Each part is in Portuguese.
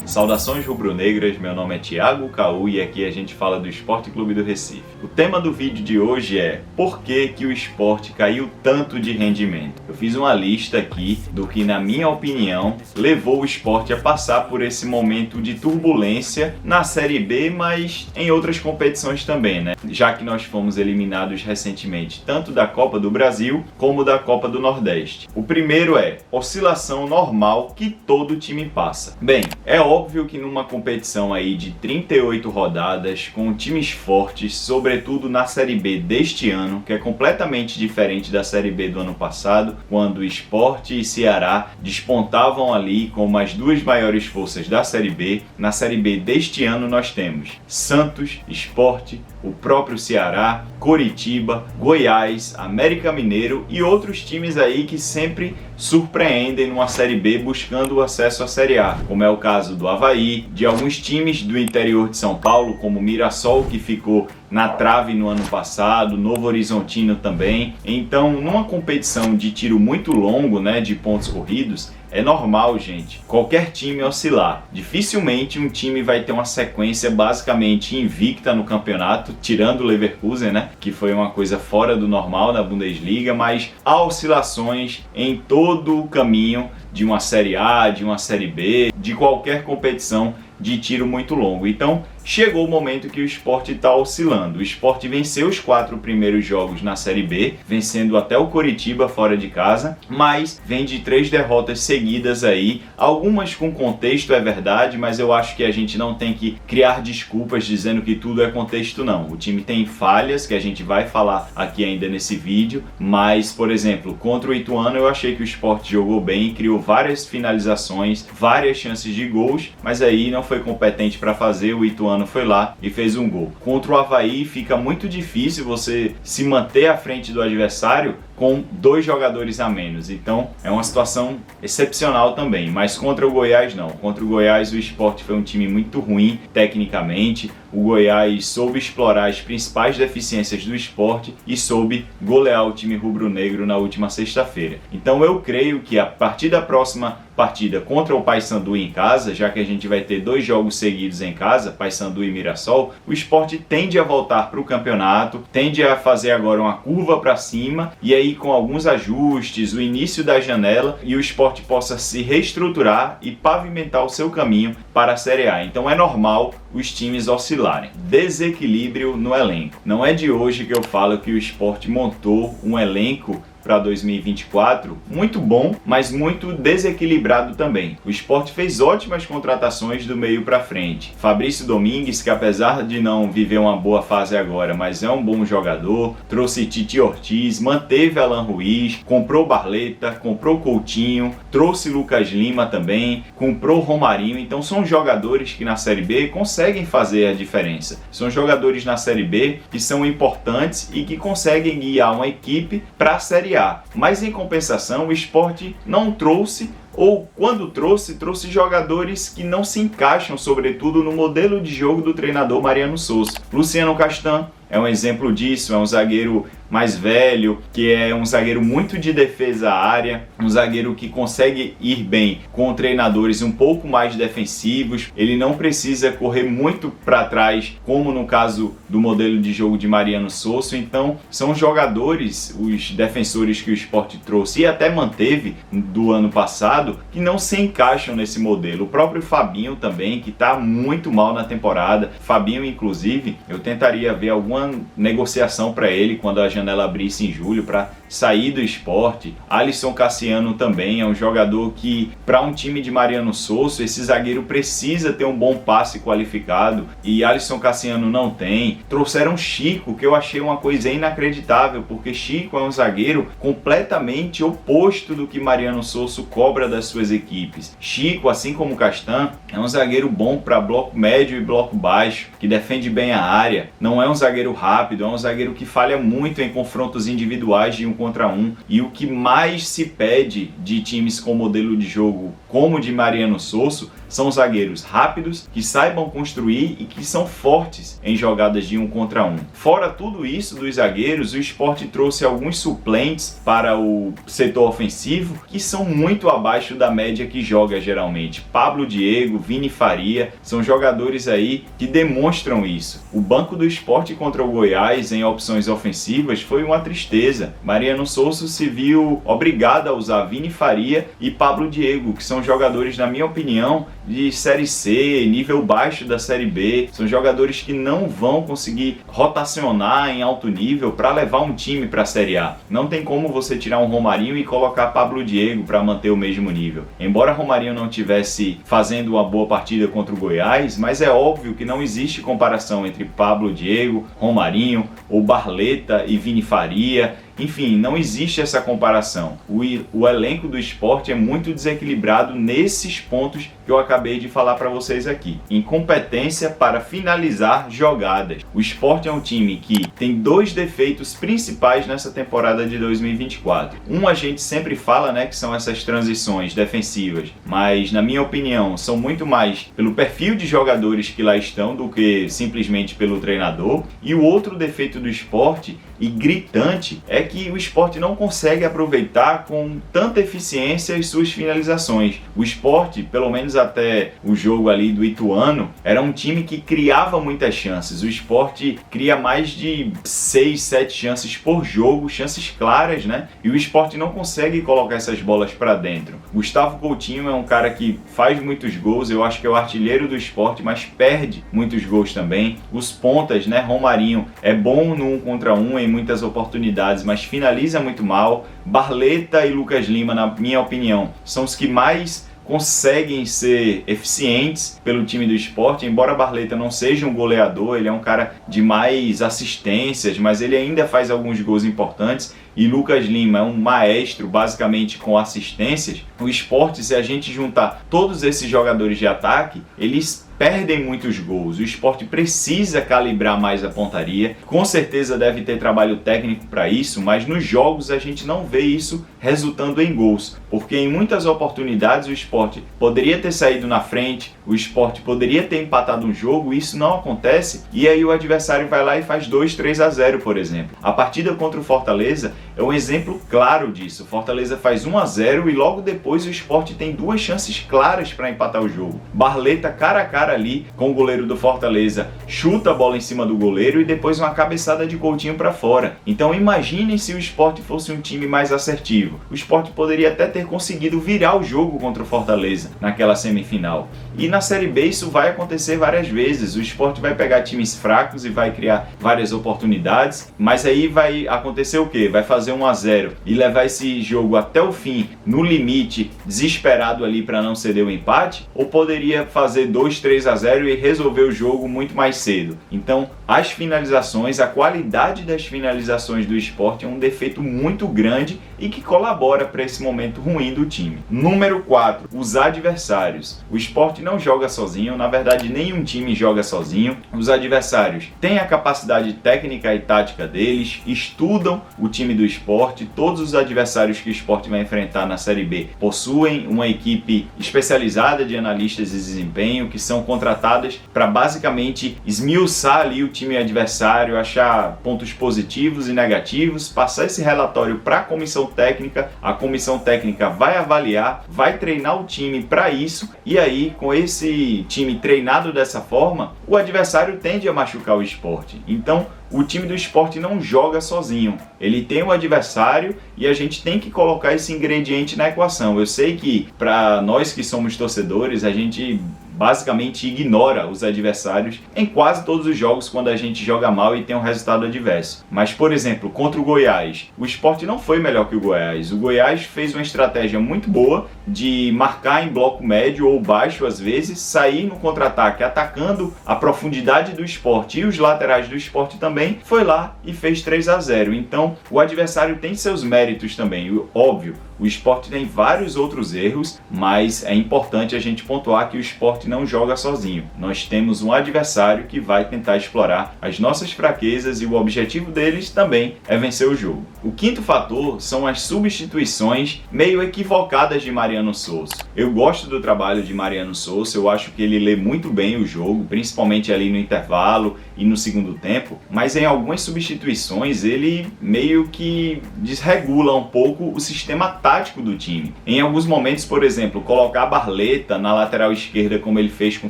Saudações rubro-negras, meu nome é Thiago Caú e aqui a gente fala do Sport Clube do Recife. O tema do vídeo de hoje é por que o Sport caiu tanto de rendimento. Eu fiz uma lista aqui do que, na minha opinião, levou o Sport a passar por esse momento de turbulência na Série B, mas em outras competições também, né? Já que nós fomos eliminados recentemente tanto da Copa do Brasil como da Copa do Nordeste. O primeiro é oscilação normal que todo time passa. Bem, é óbvio que numa competição aí de 38 rodadas, com times fortes, sobretudo na Série B deste ano, que é completamente diferente da Série B do ano passado, quando Sport e Ceará despontavam ali como as duas maiores forças da Série B. Na Série B deste ano nós temos Santos, Sport, o próprio Ceará, Coritiba, Goiás, América Mineiro e outros times aí que sempre surpreendem numa Série B buscando o acesso à Série A, como é o caso do Avaí, de alguns times do interior de São Paulo, como o Mirassol, que ficou na trave no ano passado, Novo Horizontino também. Então, numa competição de tiro muito longo, né, de pontos corridos, é normal, gente, qualquer time oscilar. Dificilmente um time vai ter uma sequência basicamente invicta no campeonato, tirando o Leverkusen, né, que foi uma coisa fora do normal na Bundesliga, mas há oscilações em todo o caminho de uma Série A, de uma Série B, de qualquer competição de tiro muito longo. Então, chegou o momento que o Sport está oscilando. O Sport venceu os 4 primeiros jogos na Série B, vencendo até o Coritiba fora de casa, mas vem de 3 derrotas seguidas aí, algumas com contexto, é verdade, mas eu acho que a gente não tem que criar desculpas dizendo que tudo é contexto, não. O time tem falhas, que a gente vai falar aqui ainda nesse vídeo, mas, por exemplo, contra o Ituano eu achei que o Sport jogou bem, criou várias finalizações, várias chances de gols, mas aí não foi competente para fazer. O Ituano foi lá e fez um gol. Contra o Avaí fica muito difícil você se manter à frente do adversário com 2 jogadores a menos, então é uma situação excepcional também, mas contra o Goiás não. Contra o Goiás o Sport foi um time muito ruim tecnicamente, o Goiás soube explorar as principais deficiências do Sport e soube golear o time rubro-negro na última sexta-feira. Então eu creio que a partir da próxima partida contra o Paysandu em casa, já que a gente vai ter 2 jogos seguidos em casa, Paysandu e Mirassol, o Sport tende a voltar para o campeonato, tende a fazer agora uma curva para cima e aí com alguns ajustes, o início da janela e o Sport possa se reestruturar e pavimentar o seu caminho para a Série A. Então é normal os times oscilarem. Desequilíbrio no elenco. Não é de hoje que eu falo que o Sport montou um elenco para 2024 muito bom, mas muito desequilibrado também. O Sport fez ótimas contratações do meio para frente. Fabrício Domingues, que apesar de não viver uma boa fase agora, mas é um bom jogador, trouxe Titi Ortiz, manteve Alan Ruiz, comprou Barleta, comprou Coutinho, trouxe Lucas Lima também, comprou Romarinho. Então são jogadores que na Série B conseguem fazer a diferença. São jogadores na Série B que são importantes e que conseguem guiar uma equipe para a Série A. Mas em compensação o Sport não trouxe, ou quando trouxe jogadores que não se encaixam sobretudo no modelo de jogo do treinador Mariano Souza. Luciano Castan é um exemplo disso, é um zagueiro mais velho, que é um zagueiro muito de defesa à área, um zagueiro que consegue ir bem com treinadores um pouco mais defensivos, ele não precisa correr muito para trás, como no caso do modelo de jogo de Mariano Souza. Então são jogadores, os defensores que o Sport trouxe e até manteve do ano passado, que não se encaixam nesse modelo. O próprio Fabinho também, que está muito mal na temporada. Fabinho, inclusive, eu tentaria ver alguma negociação para ele quando a janela abrisse em julho para sair do Sport. Alisson Cassiano também é um jogador que, para um time de Mariano Souza, esse zagueiro precisa ter um bom passe qualificado e Alisson Cassiano não tem. Trouxeram Chico, que eu achei uma coisa inacreditável, porque Chico é um zagueiro completamente oposto do que Mariano Souza cobra das suas equipes. Chico, assim como Castan, é um zagueiro bom para bloco médio e bloco baixo, que defende bem a área, não é um zagueiro rápido, é um zagueiro que falha muito em confrontos individuais de 1 contra 1, e o que mais se pede de times com modelo de jogo como o de Mariano Souza são zagueiros rápidos, que saibam construir e que são fortes em jogadas de 1 contra 1. Fora tudo isso dos zagueiros, o Sport trouxe alguns suplentes para o setor ofensivo que são muito abaixo da média que joga geralmente. Pablo Diego, Vini Faria, são jogadores aí que demonstram isso. O banco do Sport contra o Goiás em opções ofensivas foi uma tristeza. Mariano Souza se viu obrigado a usar Vini Faria e Pablo Diego, que são jogadores, na minha opinião, de Série C, nível baixo da Série B. São jogadores que não vão conseguir rotacionar em alto nível para levar um time para a Série A. Não tem como você tirar um Romarinho e colocar Pablo Diego para manter o mesmo nível. Embora Romarinho não tivesse fazendo uma boa partida contra o Goiás, mas é óbvio que não existe comparação entre Pablo Diego, Romarinho ou Barleta e Vini Faria. Enfim, não existe essa comparação. O elenco do Sport é muito desequilibrado nesses pontos que eu acabei de falar para vocês aqui. Incompetência para finalizar jogadas. O Sport é um time que tem 2 defeitos principais nessa temporada de 2024. A gente sempre fala, né, que são essas transições defensivas, mas na minha opinião são muito mais pelo perfil de jogadores que lá estão do que simplesmente pelo treinador. E o outro defeito do Sport, e gritante, é que o Sport não consegue aproveitar com tanta eficiência as suas finalizações. O Sport, pelo menos até o jogo ali do Ituano, era um time que criava muitas chances. O Sport cria mais de 6, 7 chances por jogo, chances claras, né? E o Sport não consegue colocar essas bolas para dentro. Gustavo Coutinho é um cara que faz muitos gols, eu acho que é o artilheiro do Sport, mas perde muitos gols também. Os pontas, né? Romarinho é bom no 1 contra 1 em muitas oportunidades, mas finaliza muito mal. Barleta e Lucas Lima, na minha opinião, são os que mais conseguem ser eficientes pelo time do Sport. Embora Barleta não seja um goleador, ele é um cara de mais assistências, mas ele ainda faz alguns gols importantes. E Lucas Lima é um maestro, basicamente, com assistências. O Sport, se a gente juntar todos esses jogadores de ataque, eles perdem muitos gols. O Sport precisa calibrar mais a pontaria. Com certeza deve ter trabalho técnico para isso, mas nos jogos a gente não vê isso resultando em gols, porque em muitas oportunidades o Sport poderia ter saído na frente, o Sport poderia ter empatado um jogo, e isso não acontece, e aí o adversário vai lá e faz 2-3-0, por exemplo. A partida contra o Fortaleza é um exemplo claro disso. O Fortaleza faz 1-0 e logo depois o Sport tem 2 chances claras para empatar o jogo. Barleta cara a cara ali com o goleiro do Fortaleza, chuta a bola em cima do goleiro e depois uma cabeçada de Coutinho para fora. Então imaginem se o Sport fosse um time mais assertivo. O Sport poderia até ter conseguido virar o jogo contra o Fortaleza naquela semifinal. E na Série B isso vai acontecer várias vezes. O Sport vai pegar times fracos e vai criar várias oportunidades, mas aí vai acontecer o quê? Vai fazer 1-0 e levar esse jogo até o fim, no limite, desesperado ali para não ceder o empate? Ou poderia fazer 2-3-0 e resolver o jogo muito mais cedo? Então, as finalizações, a qualidade das finalizações do Sport é um defeito muito grande e que colabora para esse momento ruim do time. Número 4, os adversários. O Sport não joga sozinho, na verdade nenhum time joga sozinho. Os adversários têm a capacidade técnica e tática deles, estudam o time do Sport. Todos os adversários que o Sport vai enfrentar na Série B possuem uma equipe especializada de analistas de desempenho que são contratadas para basicamente esmiuçar ali o time adversário, achar pontos positivos e negativos, passar esse relatório para a comissão técnica. A comissão técnica vai avaliar, vai treinar o time para isso, e aí com esse time treinado dessa forma, o adversário tende a machucar o Sport. Então o time do Sport não joga sozinho, ele tem um adversário e a gente tem que colocar esse ingrediente na equação. Eu sei que para nós que somos torcedores, a gente basicamente ignora os adversários em quase todos os jogos quando a gente joga mal e tem um resultado adverso. Mas, por exemplo, contra o Goiás, o Sport não foi melhor que o Goiás. O Goiás fez uma estratégia muito boa de marcar em bloco médio ou baixo às vezes, sair no contra-ataque atacando a profundidade do Sport, e os laterais do Sport também foi lá e fez 3-0. Então o adversário tem seus méritos também, óbvio. O Sport tem vários outros erros, mas é importante a gente pontuar que o Sport não joga sozinho. Nós temos um adversário que vai tentar explorar as nossas fraquezas e o objetivo deles também é vencer o jogo. O quinto fator são as substituições meio equivocadas de Mariano Souza. Eu gosto do trabalho de Mariano Souza, eu acho que ele lê muito bem o jogo, principalmente ali no intervalo e no segundo tempo, mas em algumas substituições ele meio que desregula um pouco o sistema tático do time. Em alguns momentos, por exemplo, colocar Barleta na lateral esquerda como ele fez com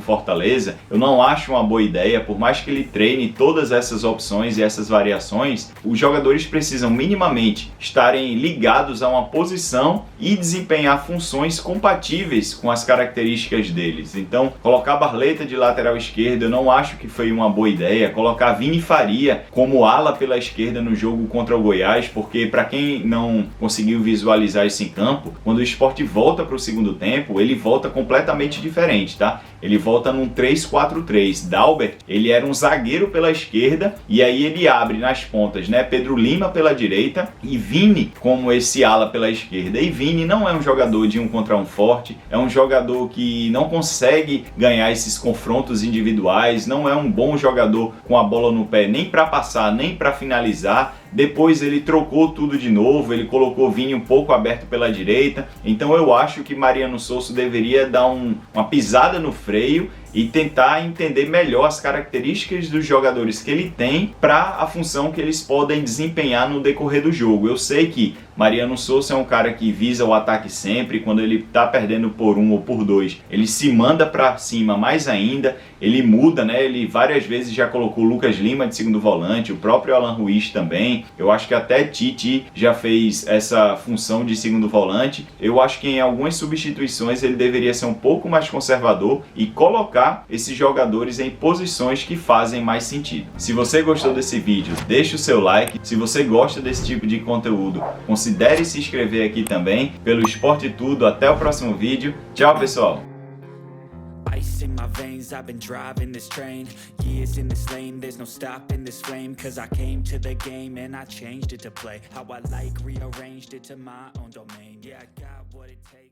Fortaleza, eu não acho uma boa ideia, por mais que ele treine todas essas opções e essas variações, os jogadores precisam minimamente estarem ligados a uma posição e desempenhar funções compatíveis com as características deles. Então, colocar Barleta de lateral esquerda eu não acho que foi uma boa ideia. Colocar Vini Faria como ala pela esquerda no jogo contra o Goiás, porque para quem não conseguiu visualizar isso em campo, quando o Sport volta para o segundo tempo, ele volta completamente diferente, tá? Ele volta num 3-4-3. Dalbert, ele era um zagueiro pela esquerda e aí ele abre nas pontas, né? Pedro Lima pela direita e Vini como esse ala pela esquerda. E Vini não é um jogador de 1 contra 1 forte, é um jogador que não consegue ganhar esses confrontos individuais, não é um bom jogador com a bola no pé nem para passar, nem para finalizar. Depois ele trocou tudo de novo, ele colocou Vini um pouco aberto pela direita. Então eu acho que Mariano Souza deveria dar uma pisada no freio e tentar entender melhor as características dos jogadores que ele tem para a função que eles podem desempenhar no decorrer do jogo. Eu sei que Mariano Souza é um cara que visa o ataque sempre, quando ele está perdendo por 1 ou por 2, ele se manda para cima mais ainda, ele muda, né? Ele várias vezes já colocou Lucas Lima de segundo volante, o próprio Alan Ruiz também. Eu acho que até Tite já fez essa função de segundo volante. Eu acho que em algumas substituições ele deveria ser um pouco mais conservador e colocar esses jogadores em posições que fazem mais sentido. Se você gostou desse vídeo, deixa o seu like. Se você gosta desse tipo de conteúdo, considere se inscrever aqui também pelo Esporte Tudo. Até o próximo vídeo. Tchau, pessoal! Ice in my veins, I've been driving this train. Years in this lane, there's no stopping this flame. Cause I came to the game and I changed it to play how I like, rearranged it to my own domain. Yeah, I got what it takes.